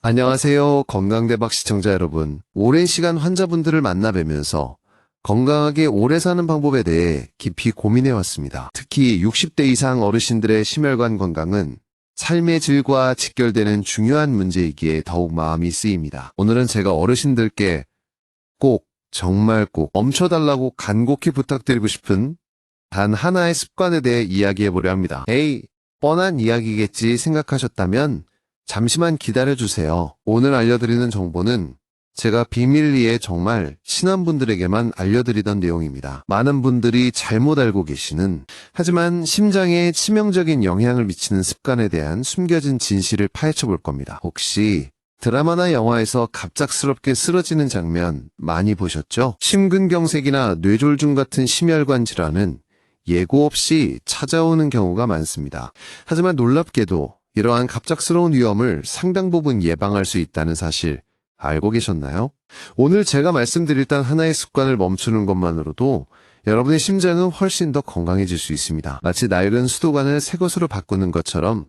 안녕하세요. 건강대박 시청자 여러분. 오랜 시간 환자분들을 만나 뵈면서 건강하게 오래 사는 방법에 대해 깊이 고민해 왔습니다. 특히 60대 이상 어르신들의 심혈관 건강은 삶의 질과 직결되는 중요한 문제이기에 더욱 마음이 쓰입니다. 오늘은 제가 어르신들께 꼭, 정말 꼭 멈춰달라고 간곡히 부탁드리고 싶은 단 하나의 습관에 대해 이야기해 보려 합니다. 에이, 뻔한 이야기겠지 생각하셨다면 잠시만 기다려주세요. 오늘 알려드리는 정보는 제가 비밀리에 정말 친한 분들에게만 알려드리던 내용입니다. 많은 분들이 잘못 알고 계시는, 하지만 심장에 치명적인 영향을 미치는 습관에 대한 숨겨진 진실을 파헤쳐 볼 겁니다. 혹시 드라마나 영화에서 갑작스럽게 쓰러지는 장면 많이 보셨죠? 심근경색이나 뇌졸중 같은 심혈관 질환은 예고 없이 찾아오는 경우가 많습니다. 하지만 놀랍게도 이러한 갑작스러운 위험을 상당 부분 예방할 수 있다는 사실 알고 계셨나요? 오늘 제가 말씀드릴 단 하나의 습관을 멈추는 것만으로도 여러분의 심장은 훨씬 더 건강해질 수 있습니다. 마치 낡은 수도관을 새 것으로 바꾸는 것처럼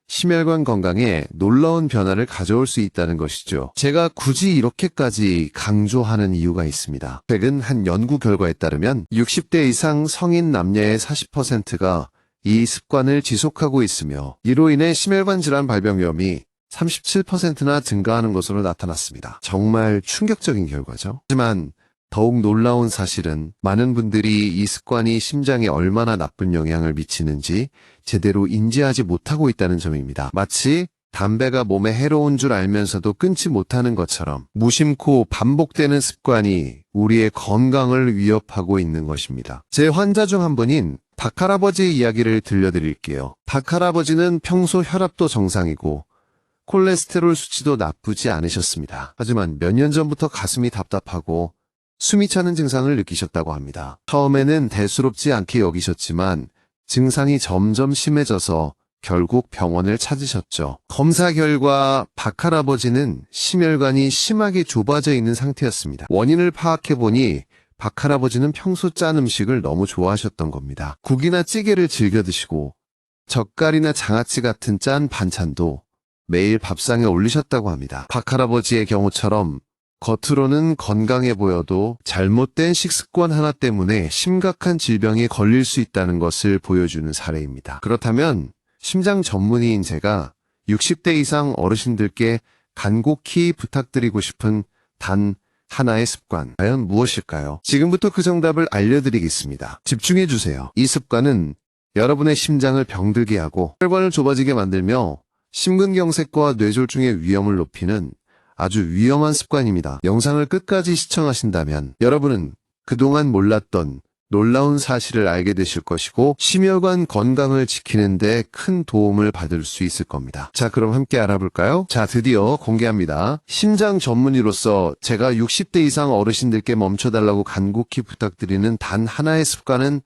심혈관 건강에 놀라운 변화를 가져올 수 있다는 것이죠. 제가 굳이 이렇게까지 강조하는 이유가 있습니다. 최근 한 연구 결과에 따르면 60대 이상 성인 남녀의 40%가 이 습관을 지속하고 있으며 이로 인해 심혈관 질환 발병 위험이 37%나 증가하는 것으로 나타났습니다. 정말 충격적인 결과죠. 하지만 더욱 놀라운 사실은 많은 분들이 이 습관이 심장에 얼마나 나쁜 영향을 미치는지 제대로 인지하지 못하고 있다는 점입니다. 마치 담배가 몸에 해로운 줄 알면서도 끊지 못하는 것처럼 무심코 반복되는 습관이 우리의 건강을 위협하고 있는 것입니다. 제 환자 중 한 분인 박할아버지의 이야기를 들려드릴게요. 박할아버지는 평소 혈압도 정상이고 콜레스테롤 수치도 나쁘지 않으셨습니다. 하지만 몇 년 전부터 가슴이 답답하고 숨이 차는 증상을 느끼셨다고 합니다. 처음에는 대수롭지 않게 여기셨지만 증상이 점점 심해져서 결국 병원을 찾으셨죠. 검사 결과 박할아버지는 심혈관이 심하게 좁아져 있는 상태였습니다. 원인을 파악해보니 박할아버지는 평소 짠 음식을 너무 좋아하셨던 겁니다. 국이나 찌개를 즐겨 드시고 젓갈이나 장아찌 같은 짠 반찬도 매일 밥상에 올리셨다고 합니다. 박할아버지의 경우처럼 겉으로는 건강해 보여도 잘못된 식습관 하나 때문에 심각한 질병에 걸릴 수 있다는 것을 보여주는 사례입니다. 그렇다면 심장 전문의인 제가 60대 이상 어르신들께 간곡히 부탁드리고 싶은 단 하나의 습관, 과연 무엇일까요? 지금부터 그 정답을 알려드리겠습니다. 집중해주세요. 이 습관은 여러분의 심장을 병들게 하고 혈관을 좁아지게 만들며 심근경색과 뇌졸중의 위험을 높이는 아주 위험한 습관입니다. 영상을 끝까지 시청하신다면 여러분은 그동안 몰랐던 놀라운 사실을 알게 되실 것이고 심혈관 건강을 지키는 데 큰 도움을 받을 수 있을 겁니다. 자, 그럼 함께 알아볼까요? 자, 드디어 공개합니다. 심장 전문의로서 제가 60대 이상 어르신들께 멈춰달라고 간곡히 부탁드리는 단 하나의 습관은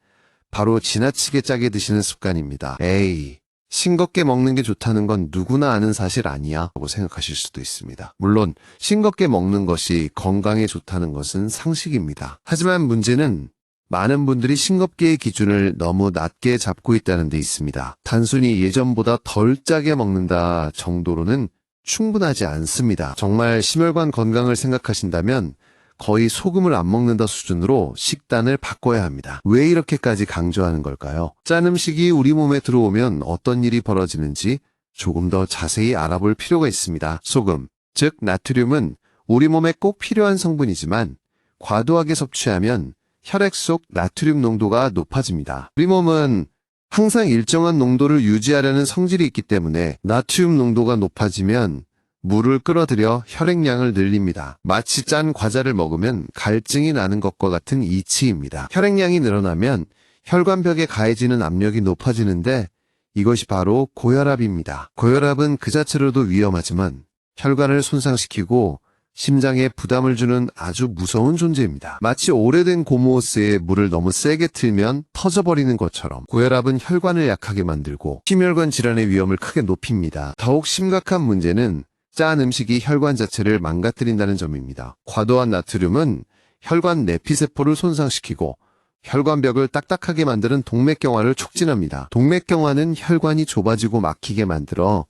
바로 지나치게 짜게 드시는 습관입니다. 에이, 싱겁게 먹는 게 좋다는 건 누구나 아는 사실 아니야? 라고 생각하실 수도 있습니다. 물론 싱겁게 먹는 것이 건강에 좋다는 것은 상식입니다. 하지만 문제는 많은 분들이 싱겁게의 기준을 너무 낮게 잡고 있다는 데 있습니다. 단순히 예전보다 덜 짜게 먹는다 정도로는 충분하지 않습니다. 정말 심혈관 건강을 생각하신다면 거의 소금을 안 먹는다 수준으로 식단을 바꿔야 합니다. 왜 이렇게까지 강조하는 걸까요? 짠 음식이 우리 몸에 들어오면 어떤 일이 벌어지는지 조금 더 자세히 알아볼 필요가 있습니다. 소금, 즉 나트륨은 우리 몸에 꼭 필요한 성분이지만 과도하게 섭취하면 혈액 속 나트륨 농도가 높아집니다. 우리 몸은 항상 일정한 농도를 유지하려는 성질이 있기 때문에 나트륨 농도가 높아지면 물을 끌어들여 혈액량을 늘립니다. 마치 짠 과자를 먹으면 갈증이 나는 것과 같은 이치입니다. 혈액량이 늘어나면 혈관벽에 가해지는 압력이 높아지는데 이것이 바로 고혈압입니다. 고혈압은 그 자체로도 위험하지만 혈관을 손상시키고 심장에 부담을 주는 아주 무서운 존재입니다. 마치 오래된 고무호스에 물을 너무 세게 틀면 터져버리는 것처럼 고혈압은 혈관을 약하게 만들고 심혈관 질환의 위험을 크게 높입니다. 더욱 심각한 문제는 짠 음식이 혈관 자체를 망가뜨린다는 점입니다. 과도한 나트륨은 혈관 내피세포를 손상시키고 혈관벽을 딱딱하게 만드는 동맥경화를 촉진합니다. 동맥경화는 혈관이 좁아지고 막히게 만들어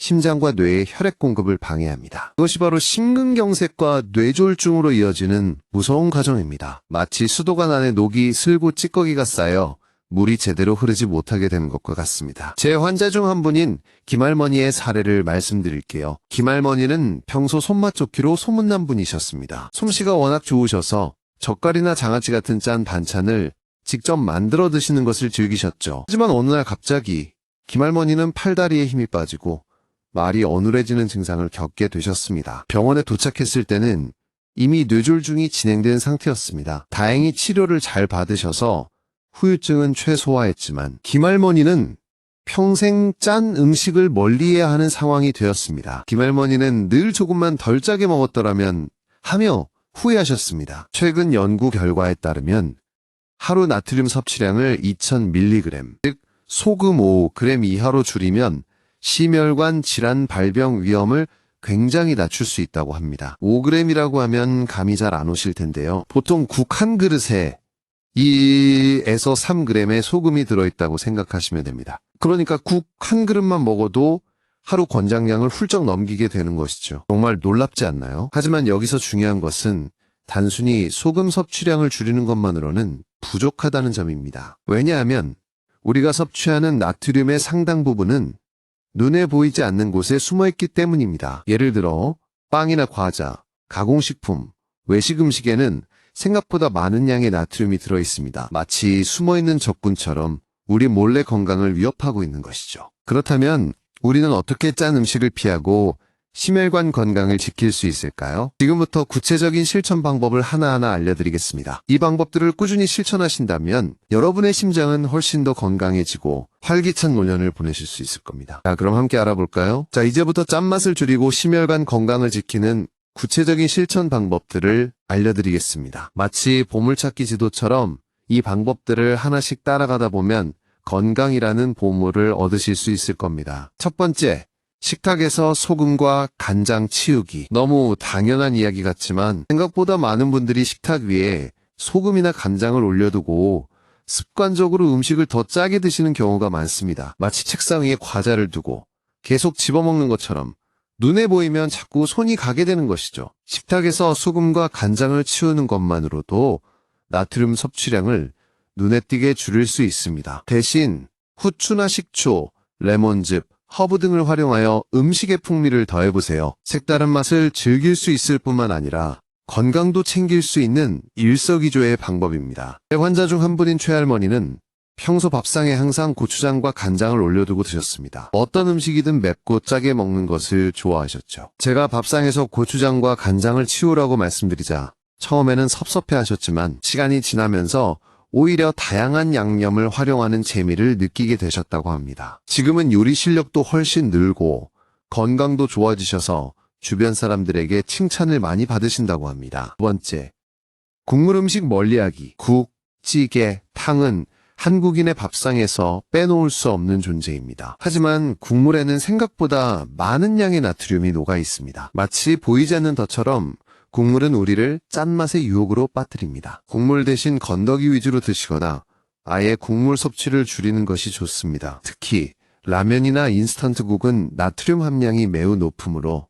심장과 뇌의 혈액 공급을 방해합니다. 이것이 바로 심근경색과 뇌졸중으로 이어지는 무서운 과정입니다. 마치 수도관 안에 녹이 슬고 찌꺼기가 쌓여 물이 제대로 흐르지 못하게 되는 것과 같습니다. 제 환자 중 한 분인 김할머니의 사례를 말씀드릴게요. 김할머니는 평소 손맛 좋기로 소문난 분이셨습니다. 솜씨가 워낙 좋으셔서 젓갈이나 장아찌 같은 짠 반찬을 직접 만들어 드시는 것을 즐기셨죠. 하지만 어느 날 갑자기 김할머니는 팔다리에 힘이 빠지고 말이 어눌해지는 증상을 겪게 되셨습니다. 병원에 도착했을 때는 이미 뇌졸중이 진행된 상태였습니다. 다행히 치료를 잘 받으셔서 후유증은 최소화했지만 김할머니는 평생 짠 음식을 멀리해야 하는 상황이 되었습니다. 김할머니는 늘 조금만 덜 짜게 먹었더라면 하며 후회하셨습니다. 최근 연구 결과에 따르면 하루 나트륨 섭취량을 2000mg, 즉 소금 5g 이하로 줄이면 심혈관 질환 발병 위험을 굉장히 낮출 수 있다고 합니다. 5g이라고 하면 감이 잘 안 오실 텐데요. 보통 국 한 그릇에 2에서 3g의 소금이 들어있다고 생각하시면 됩니다. 그러니까 국 한 그릇만 먹어도 하루 권장량을 훌쩍 넘기게 되는 것이죠. 정말 놀랍지 않나요? 하지만 여기서 중요한 것은 단순히 소금 섭취량을 줄이는 것만으로는 부족하다는 점입니다. 왜냐하면 우리가 섭취하는 나트륨의 상당 부분은 눈에 보이지 않는 곳에 숨어있기 때문입니다. 예를 들어 빵이나 과자, 가공식품, 외식 음식에는 생각보다 많은 양의 나트륨이 들어있습니다. 마치 숨어있는 적군처럼 우리 몰래 건강을 위협하고 있는 것이죠. 그렇다면 우리는 어떻게 짠 음식을 피하고 심혈관 건강을 지킬 수 있을까요? 지금부터 구체적인 실천 방법을 하나하나 알려드리겠습니다. 이 방법들을 꾸준히 실천하신다면 여러분의 심장은 훨씬 더 건강해지고 활기찬 노년을 보내실 수 있을 겁니다. 자, 그럼 함께 알아볼까요? 자, 이제부터 짠맛을 줄이고 심혈관 건강을 지키는 구체적인 실천 방법들을 알려드리겠습니다. 마치 보물찾기 지도처럼 이 방법들을 하나씩 따라가다 보면 건강이라는 보물을 얻으실 수 있을 겁니다. 첫 번째, 식탁에서 소금과 간장 치우기. 너무 당연한 이야기 같지만 생각보다 많은 분들이 식탁 위에 소금이나 간장을 올려두고 습관적으로 음식을 더 짜게 드시는 경우가 많습니다. 마치 책상 위에 과자를 두고 계속 집어먹는 것처럼 눈에 보이면 자꾸 손이 가게 되는 것이죠. 식탁에서 소금과 간장을 치우는 것만으로도 나트륨 섭취량을 눈에 띄게 줄일 수 있습니다. 대신 후추나 식초, 레몬즙, 허브 등을 활용하여 음식의 풍미를 더해보세요. 색다른 맛을 즐길 수 있을 뿐만 아니라 건강도 챙길 수 있는 일석이조의 방법입니다. 제 환자 중 한 분인 최할머니는 평소 밥상에 항상 고추장과 간장을 올려두고 드셨습니다. 어떤 음식이든 맵고 짜게 먹는 것을 좋아하셨죠. 제가 밥상에서 고추장과 간장을 치우라고 말씀드리자 처음에는 섭섭해하셨지만 시간이 지나면서 오히려 다양한 양념을 활용하는 재미를 느끼게 되셨다고 합니다. 지금은 요리 실력도 훨씬 늘고 건강도 좋아지셔서 주변 사람들에게 칭찬을 많이 받으신다고 합니다. 두 번째, 국물 음식 멀리하기. 국, 찌개, 탕은 한국인의 밥상에서 빼놓을 수 없는 존재입니다. 하지만 국물에는 생각보다 많은 양의 나트륨이 녹아 있습니다. 마치 보이지 않는 덫처럼 국물은 우리를 짠맛의 유혹으로 빠뜨립니다. 국물 대신 건더기 위주로 드시거나 아예 국물 섭취를 줄이는 것이 좋습니다. 특히 라면이나 인스턴트국은 나트륨 함량이 매우 높으므로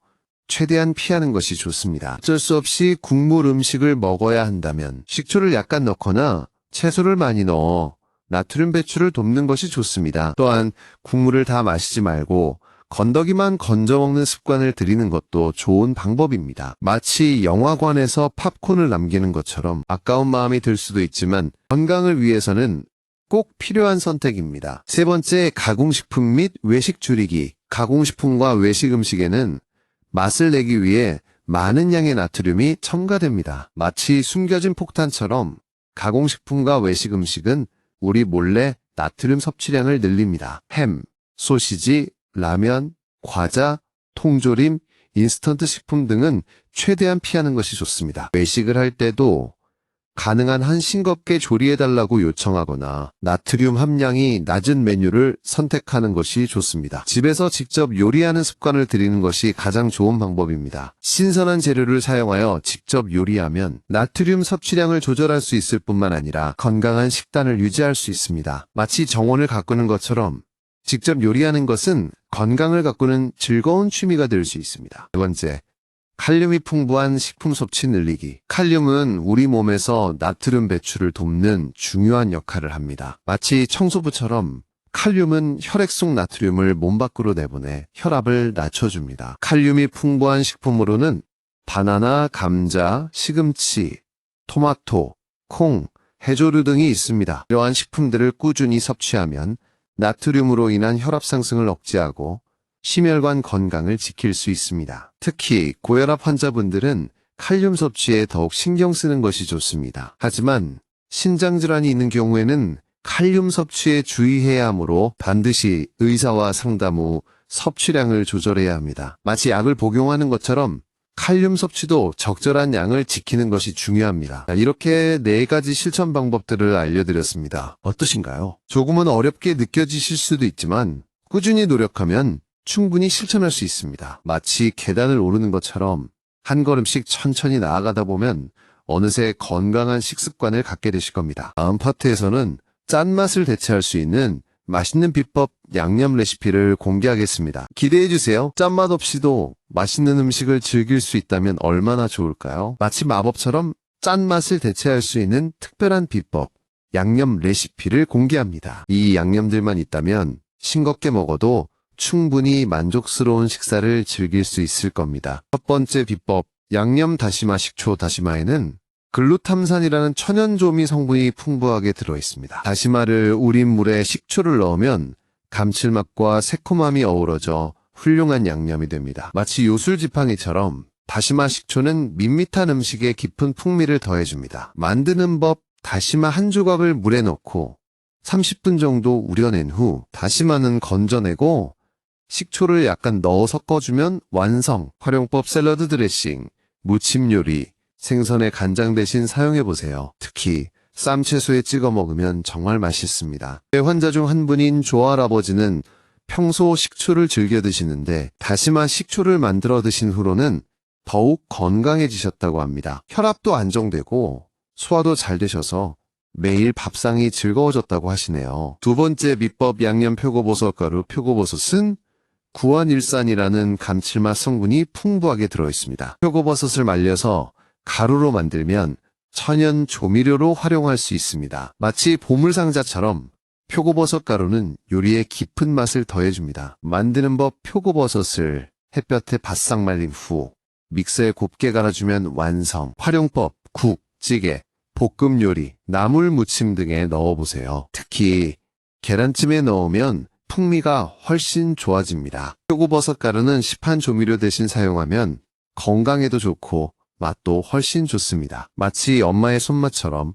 최대한 피하는 것이 좋습니다. 어쩔 수 없이 국물 음식을 먹어야 한다면 식초를 약간 넣거나 채소를 많이 넣어 나트륨 배출을 돕는 것이 좋습니다. 또한 국물을 다 마시지 말고 건더기만 건져 먹는 습관을 들이는 것도 좋은 방법입니다. 마치 영화관에서 팝콘을 남기는 것처럼 아까운 마음이 들 수도 있지만 건강을 위해서는 꼭 필요한 선택입니다. 세 번째, 가공식품 및 외식 줄이기. 가공식품과 외식 음식에는 맛을 내기 위해 많은 양의 나트륨이 첨가됩니다. 마치 숨겨진 폭탄처럼 가공식품과 외식 음식은 우리 몰래 나트륨 섭취량을 늘립니다. 햄, 소시지, 라면, 과자, 통조림, 인스턴트 식품 등은 최대한 피하는 것이 좋습니다. 외식을 할 때도 가능한 한 싱겁게 조리해달라고 요청하거나 나트륨 함량이 낮은 메뉴를 선택하는 것이 좋습니다. 집에서 직접 요리하는 습관을 들이는 것이 가장 좋은 방법입니다. 신선한 재료를 사용하여 직접 요리하면 나트륨 섭취량을 조절할 수 있을 뿐만 아니라 건강한 식단을 유지할 수 있습니다. 마치 정원을 가꾸는 것처럼 직접 요리하는 것은 건강을 가꾸는 즐거운 취미가 될 수 있습니다. 네 번째, 칼륨이 풍부한 식품 섭취 늘리기. 칼륨은 우리 몸에서 나트륨 배출을 돕는 중요한 역할을 합니다. 마치 청소부처럼 칼륨은 혈액 속 나트륨을 몸 밖으로 내보내 혈압을 낮춰줍니다. 칼륨이 풍부한 식품으로는 바나나, 감자, 시금치, 토마토, 콩, 해조류 등이 있습니다. 이러한 식품들을 꾸준히 섭취하면 나트륨으로 인한 혈압 상승을 억제하고 심혈관 건강을 지킬 수 있습니다. 특히 고혈압 환자분들은 칼륨 섭취에 더욱 신경 쓰는 것이 좋습니다. 하지만 신장질환이 있는 경우에는 칼륨 섭취에 주의해야 하므로 반드시 의사와 상담 후 섭취량을 조절해야 합니다. 마치 약을 복용하는 것처럼 칼륨 섭취도 적절한 양을 지키는 것이 중요합니다. 이렇게 4가지 실천 방법들을 알려드렸습니다. 어떠신가요? 조금은 어렵게 느껴지실 수도 있지만 꾸준히 노력하면 충분히 실천할 수 있습니다. 마치 계단을 오르는 것처럼 한 걸음씩 천천히 나아가다 보면 어느새 건강한 식습관을 갖게 되실 겁니다. 다음 파트에서는 짠맛을 대체할 수 있는 맛있는 비법 양념 레시피를 공개하겠습니다. 기대해주세요. 짠맛 없이도 맛있는 음식을 즐길 수 있다면 얼마나 좋을까요? 마치 마법처럼 짠맛을 대체할 수 있는 특별한 비법 양념 레시피를 공개합니다. 이 양념들만 있다면 싱겁게 먹어도 충분히 만족스러운 식사를 즐길 수 있을 겁니다. 첫 번째 비법, 양념 다시마 식초 다시마에는 글루탐산이라는 천연조미 성분이 풍부하게 들어있습니다. 다시마를 우린 물에 식초를 넣으면 감칠맛과 새콤함이 어우러져 훌륭한 양념이 됩니다. 마치 요술지팡이처럼 다시마 식초는 밋밋한 음식에 깊은 풍미를 더해줍니다. 만드는 법, 다시마 한 조각을 물에 넣고 30분 정도 우려낸 후 다시마는 건져내고 식초를 약간 넣어 섞어주면 완성. 활용법 샐러드 드레싱, 무침 요리, 생선의 간장 대신 사용해보세요. 특히 쌈채소에 찍어 먹으면 정말 맛있습니다. 제 환자 중 한 분인 조알 아버지는 평소 식초를 즐겨 드시는데 다시마 식초를 만들어 드신 후로는 더욱 건강해지셨다고 합니다. 혈압도 안정되고 소화도 잘 되셔서 매일 밥상이 즐거워졌다고 하시네요. 두 번째 비법 양념 표고버섯 가루. 표고버섯은 구안일산이라는 감칠맛 성분이 풍부하게 들어있습니다. 표고버섯을 말려서 가루로 만들면 천연 조미료로 활용할 수 있습니다. 마치 보물상자처럼 표고버섯 가루는 요리에 깊은 맛을 더해줍니다. 만드는 법, 표고버섯을 햇볕에 바싹 말린 후 믹서에 곱게 갈아주면 완성. 활용법, 국, 찌개, 볶음 요리, 나물 무침 등에 넣어보세요. 특히 계란찜에 넣으면 풍미가 훨씬 좋아집니다. 표고버섯 가루는 시판 조미료 대신 사용하면 건강에도 좋고 맛도 훨씬 좋습니다. 마치 엄마의 손맛처럼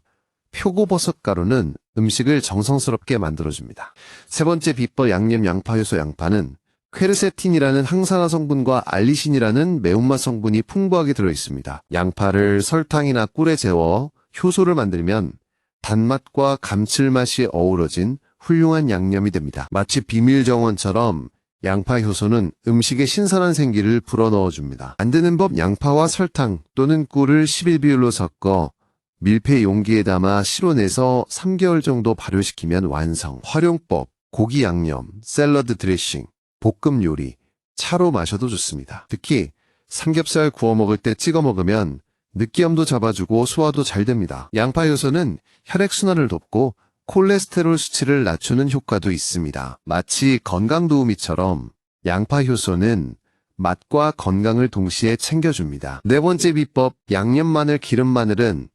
표고버섯 가루는 음식을 정성스럽게 만들어줍니다. 세 번째 비법 양념 양파효소. 양파는 퀘르세틴이라는 항산화 성분과 알리신이라는 매운맛 성분이 풍부하게 들어있습니다. 양파를 설탕이나 꿀에 재워 효소를 만들면 단맛과 감칠맛이 어우러진 훌륭한 양념이 됩니다. 마치 비밀 정원처럼 양파 효소는 음식에 신선한 생기를 불어넣어줍니다. 만드는 법, 양파와 설탕 또는 꿀을 11비율로 섞어 밀폐 용기에 담아 실온에서 3개월 정도 발효시키면 완성. 활용법, 고기 양념, 샐러드 드레싱, 볶음 요리, 차로 마셔도 좋습니다. 특히 삼겹살 구워 먹을 때 찍어 먹으면 느끼함도 잡아주고 소화도 잘 됩니다. 양파 효소는 혈액순환을 돕고 콜레스테롤 수치를 낮추는 효과도 있습니다. 마치 건강도우미처럼 양파 효소는 맛과 건강을 동시에 챙겨줍니다. 네 번째 비법, 양념 마늘, 기름. 마늘은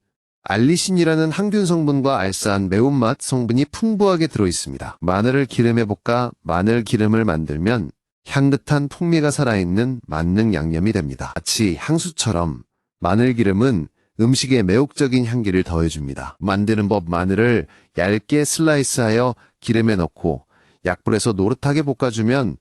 알리신이라는 항균 성분과 알싸한 매운맛 성분이 풍부하게 들어있습니다. 마늘을 기름에 볶아 마늘 기름을 만들면 향긋한 풍미가 살아있는 만능 양념이 됩니다. 마치 향수처럼 마늘 기름은 음식에 매혹적인 향기를 더해줍니다. 만드는 법, 마늘을 얇게 슬라이스하여 기름에 넣고 약불에서 노릇하게 볶아주면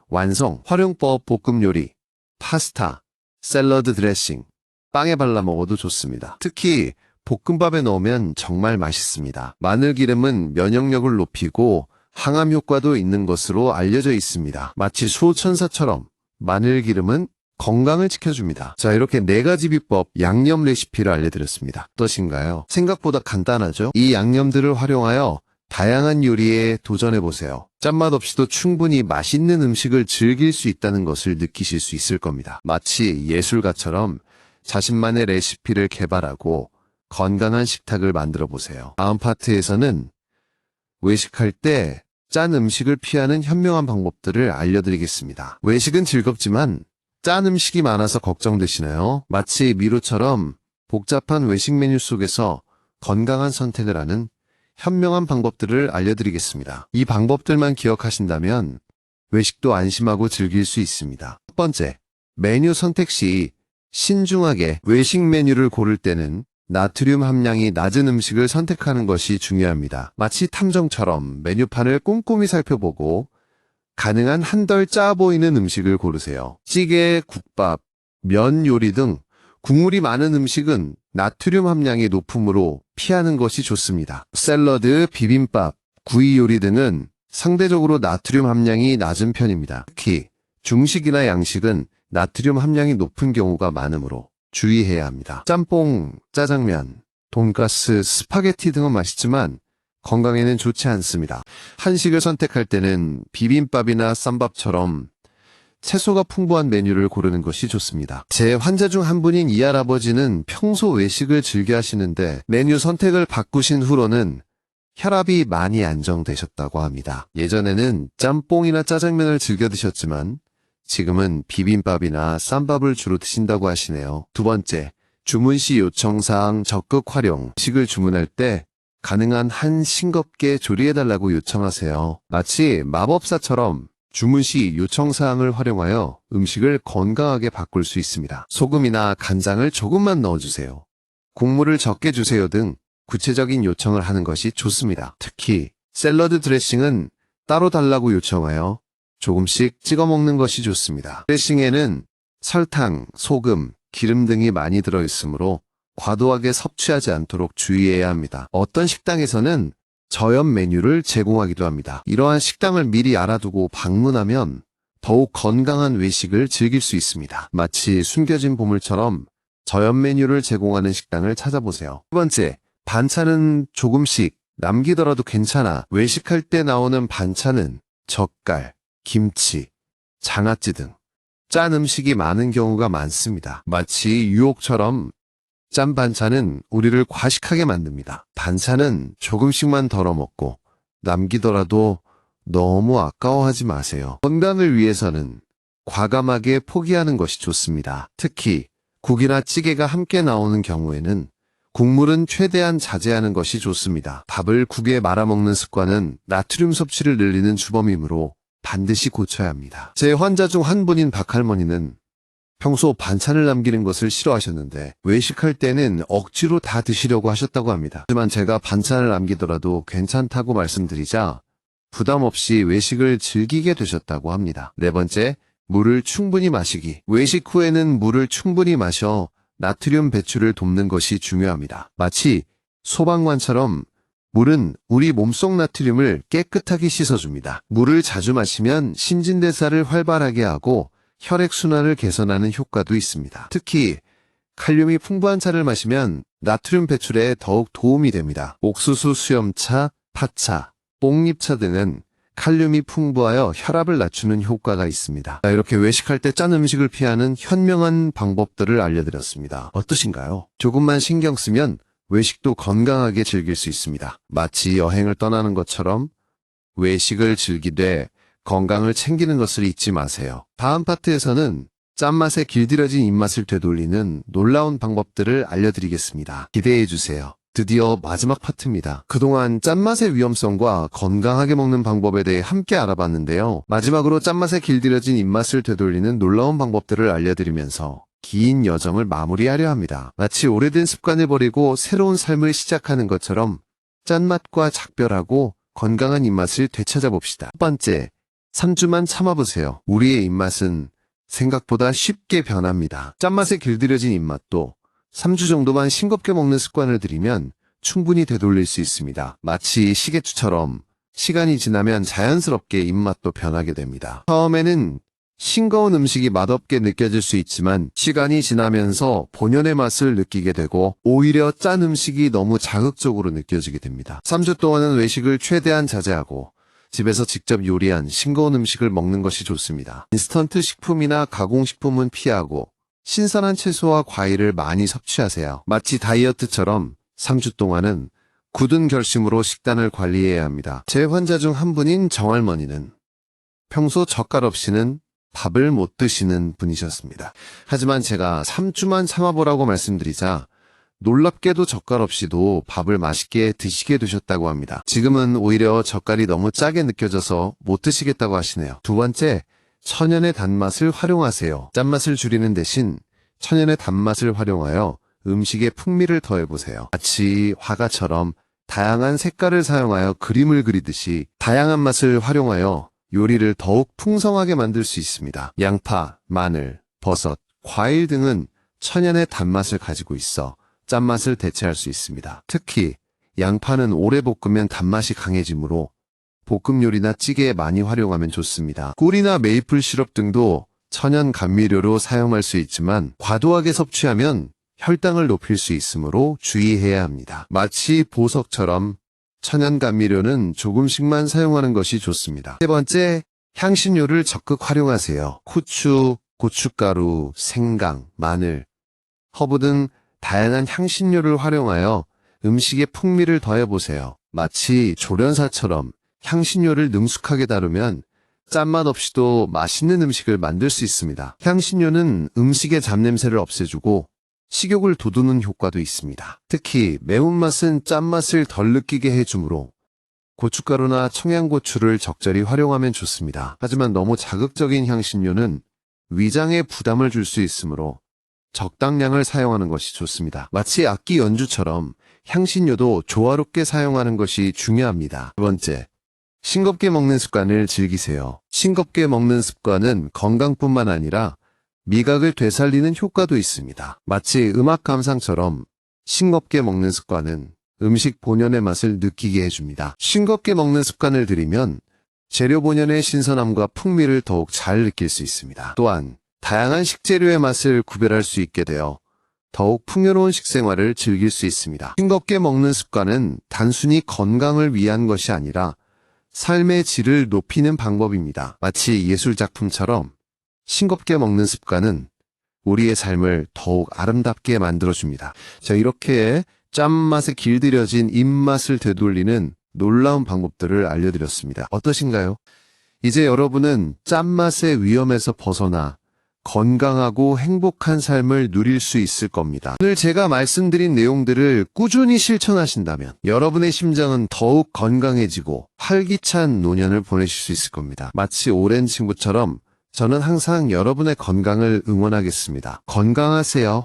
완성. 활용법, 볶음 요리, 파스타, 샐러드 드레싱, 빵에 발라 먹어도 좋습니다. 특히 볶음밥에 넣으면 정말 맛있습니다. 마늘 기름은 면역력을 높이고 항암 효과도 있는 것으로 알려져 있습니다. 마치 수호천사처럼 마늘 기름은 건강을 지켜줍니다. 자, 이렇게 4가지 비법 양념 레시피를 알려드렸습니다. 어떠신가요? 생각보다 간단하죠? 이 양념들을 활용하여 다양한 요리에 도전해보세요. 짠맛 없이도 충분히 맛있는 음식을 즐길 수 있다는 것을 느끼실 수 있을 겁니다. 마치 예술가처럼 자신만의 레시피를 개발하고 건강한 식탁을 만들어 보세요. 다음 파트에서는 외식할 때 짠 음식을 피하는 현명한 방법들을 알려드리겠습니다. 외식은 즐겁지만 짠 음식이 많아서 걱정되시나요? 마치 미로처럼 복잡한 외식 메뉴 속에서 건강한 선택을 하는 현명한 방법들을 알려드리겠습니다. 이 방법들만 기억하신다면 외식도 안심하고 즐길 수 있습니다. 첫 번째, 메뉴 선택 시 신중하게 외식 메뉴를 고를 때는 나트륨 함량이 낮은 음식을 선택하는 것이 중요합니다. 마치 탐정처럼 메뉴판을 꼼꼼히 살펴보고 가능한 한덜 짜 보이는 음식을 고르세요. 찌개, 국밥, 면 요리 등 국물이 많은 음식은 나트륨 함량이 높으므로 피하는 것이 좋습니다. 샐러드, 비빔밥, 구이 요리 등은 상대적으로 나트륨 함량이 낮은 편입니다. 특히 중식이나 양식은 나트륨 함량이 높은 경우가 많으므로 주의해야 합니다. 짬뽕, 짜장면, 돈가스, 스파게티 등은 맛있지만 건강에는 좋지 않습니다. 한식을 선택할 때는 비빔밥이나 쌈밥처럼 채소가 풍부한 메뉴를 고르는 것이 좋습니다. 제 환자 중 한 분인 이 할아버지는 평소 외식을 즐겨 하시는데 메뉴 선택을 바꾸신 후로는 혈압이 많이 안정되셨다고 합니다. 예전에는 짬뽕이나 짜장면을 즐겨 드셨지만 지금은 비빔밥이나 쌈밥을 주로 드신다고 하시네요. 두 번째, 주문 시 요청사항 적극 활용. 음식을 주문할 때 가능한 한 싱겁게 조리해달라고 요청하세요. 마치 마법사처럼 주문 시 요청사항을 활용하여 음식을 건강하게 바꿀 수 있습니다. 소금이나 간장을 조금만 넣어주세요. 국물을 적게 주세요 등 구체적인 요청을 하는 것이 좋습니다. 특히 샐러드 드레싱은 따로 달라고 요청하여 조금씩 찍어 먹는 것이 좋습니다. 드레싱에는 설탕, 소금, 기름 등이 많이 들어있으므로 과도하게 섭취하지 않도록 주의해야 합니다. 어떤 식당에서는 저염 메뉴를 제공하기도 합니다. 이러한 식당을 미리 알아두고 방문하면 더욱 건강한 외식을 즐길 수 있습니다. 마치 숨겨진 보물처럼 저염 메뉴를 제공하는 식당을 찾아보세요. 두 번째, 반찬은 조금씩 남기더라도 괜찮아. 외식할 때 나오는 반찬은 젓갈, 김치, 장아찌 등 짠 음식이 많은 경우가 많습니다. 마치 유혹처럼 짠 반찬은 우리를 과식하게 만듭니다. 반찬은 조금씩만 덜어 먹고 남기더라도 너무 아까워하지 마세요. 건강을 위해서는 과감하게 포기하는 것이 좋습니다. 특히 국이나 찌개가 함께 나오는 경우에는 국물은 최대한 자제하는 것이 좋습니다. 밥을 국에 말아먹는 습관은 나트륨 섭취를 늘리는 주범이므로 반드시 고쳐야 합니다. 제 환자 중 한 분인 박할머니는 평소 반찬을 남기는 것을 싫어하셨는데 외식할 때는 억지로 다 드시려고 하셨다고 합니다. 하지만 제가 반찬을 남기더라도 괜찮다고 말씀드리자 부담 없이 외식을 즐기게 되셨다고 합니다. 네 번째, 물을 충분히 마시기. 외식 후에는 물을 충분히 마셔 나트륨 배출을 돕는 것이 중요합니다. 마치 소방관처럼 물은 우리 몸속 나트륨을 깨끗하게 씻어줍니다. 물을 자주 마시면 신진대사를 활발하게 하고 혈액순환을 개선하는 효과도 있습니다. 특히 칼륨이 풍부한 차를 마시면 나트륨 배출에 더욱 도움이 됩니다. 옥수수 수염차, 팥차, 뽕잎차 등은 칼륨이 풍부하여 혈압을 낮추는 효과가 있습니다. 이렇게 외식할 때 짠 음식을 피하는 현명한 방법들을 알려드렸습니다. 어떠신가요? 조금만 신경 쓰면 외식도 건강하게 즐길 수 있습니다. 마치 여행을 떠나는 것처럼 외식을 즐기되 건강을 챙기는 것을 잊지 마세요. 다음 파트에서는 짠맛에 길들여진 입맛을 되돌리는 놀라운 방법들을 알려드리겠습니다. 기대해주세요. 드디어 마지막 파트입니다. 그동안 짠맛의 위험성과 건강하게 먹는 방법에 대해 함께 알아봤는데요. 마지막으로 짠맛에 길들여진 입맛을 되돌리는 놀라운 방법들을 알려드리면서 긴 여정을 마무리하려 합니다. 마치 오래된 습관을 버리고 새로운 삶을 시작하는 것처럼 짠맛과 작별하고 건강한 입맛을 되찾아봅시다. 첫 번째, 3주만 참아보세요. 우리의 입맛은 생각보다 쉽게 변합니다. 짠맛에 길들여진 입맛도 3주 정도만 싱겁게 먹는 습관을 들이면 충분히 되돌릴 수 있습니다. 마치 시계추처럼 시간이 지나면 자연스럽게 입맛도 변하게 됩니다. 처음에는 싱거운 음식이 맛없게 느껴질 수 있지만 시간이 지나면서 본연의 맛을 느끼게 되고 오히려 짠 음식이 너무 자극적으로 느껴지게 됩니다. 3주 동안은 외식을 최대한 자제하고 집에서 직접 요리한 싱거운 음식을 먹는 것이 좋습니다. 인스턴트 식품이나 가공식품은 피하고 신선한 채소와 과일을 많이 섭취하세요. 마치 다이어트처럼 3주 동안은 굳은 결심으로 식단을 관리해야 합니다. 제 환자 중 한 분인 정할머니는 평소 젓갈 없이는 밥을 못 드시는 분이셨습니다. 하지만 제가 3주만 참아보라고 말씀드리자 놀랍게도 젓갈 없이도 밥을 맛있게 드시게 되셨다고 합니다. 지금은 오히려 젓갈이 너무 짜게 느껴져서 못 드시겠다고 하시네요. 두 번째, 천연의 단맛을 활용하세요. 짠맛을 줄이는 대신 천연의 단맛을 활용하여 음식에 풍미를 더해보세요. 마치 화가처럼 다양한 색깔을 사용하여 그림을 그리듯이 다양한 맛을 활용하여 요리를 더욱 풍성하게 만들 수 있습니다. 양파, 마늘, 버섯, 과일 등은 천연의 단맛을 가지고 있어 짠맛을 대체할 수 있습니다. 특히 양파는 오래 볶으면 단맛이 강해지므로 볶음 요리나 찌개에 많이 활용하면 좋습니다. 꿀이나 메이플 시럽 등도 천연 감미료로 사용할 수 있지만 과도하게 섭취하면 혈당을 높일 수 있으므로 주의해야 합니다. 마치 보석처럼 천연 감미료는 조금씩만 사용하는 것이 좋습니다. 세 번째, 향신료를 적극 활용하세요. 후추, 고춧가루, 생강, 마늘, 허브 등 다양한 향신료를 활용하여 음식에 풍미를 더해보세요. 마치 조련사처럼 향신료를 능숙하게 다루면 짠맛 없이도 맛있는 음식을 만들 수 있습니다. 향신료는 음식의 잡냄새를 없애주고 식욕을 돋우는 효과도 있습니다. 특히 매운맛은 짠맛을 덜 느끼게 해주므로 고춧가루나 청양고추를 적절히 활용하면 좋습니다. 하지만 너무 자극적인 향신료는 위장에 부담을 줄 수 있으므로 적당량을 사용하는 것이 좋습니다. 마치 악기 연주처럼 향신료도 조화롭게 사용하는 것이 중요합니다. 두 번째, 싱겁게 먹는 습관을 즐기세요. 싱겁게 먹는 습관은 건강뿐만 아니라 미각을 되살리는 효과도 있습니다. 마치 음악 감상처럼 싱겁게 먹는 습관은 음식 본연의 맛을 느끼게 해줍니다. 싱겁게 먹는 습관을 들이면 재료 본연의 신선함과 풍미를 더욱 잘 느낄 수 있습니다. 또한 다양한 식재료의 맛을 구별할 수 있게 되어 더욱 풍요로운 식생활을 즐길 수 있습니다. 싱겁게 먹는 습관은 단순히 건강을 위한 것이 아니라 삶의 질을 높이는 방법입니다. 마치 예술작품처럼 싱겁게 먹는 습관은 우리의 삶을 더욱 아름답게 만들어줍니다. 자, 이렇게 짠맛에 길들여진 입맛을 되돌리는 놀라운 방법들을 알려드렸습니다. 어떠신가요? 이제 여러분은 짠맛의 위험에서 벗어나 건강하고 행복한 삶을 누릴 수 있을 겁니다. 오늘 제가 말씀드린 내용들을 꾸준히 실천하신다면 여러분의 심장은 더욱 건강해지고 활기찬 노년을 보내실 수 있을 겁니다. 마치 오랜 친구처럼 저는 항상 여러분의 건강을 응원하겠습니다. 건강하세요.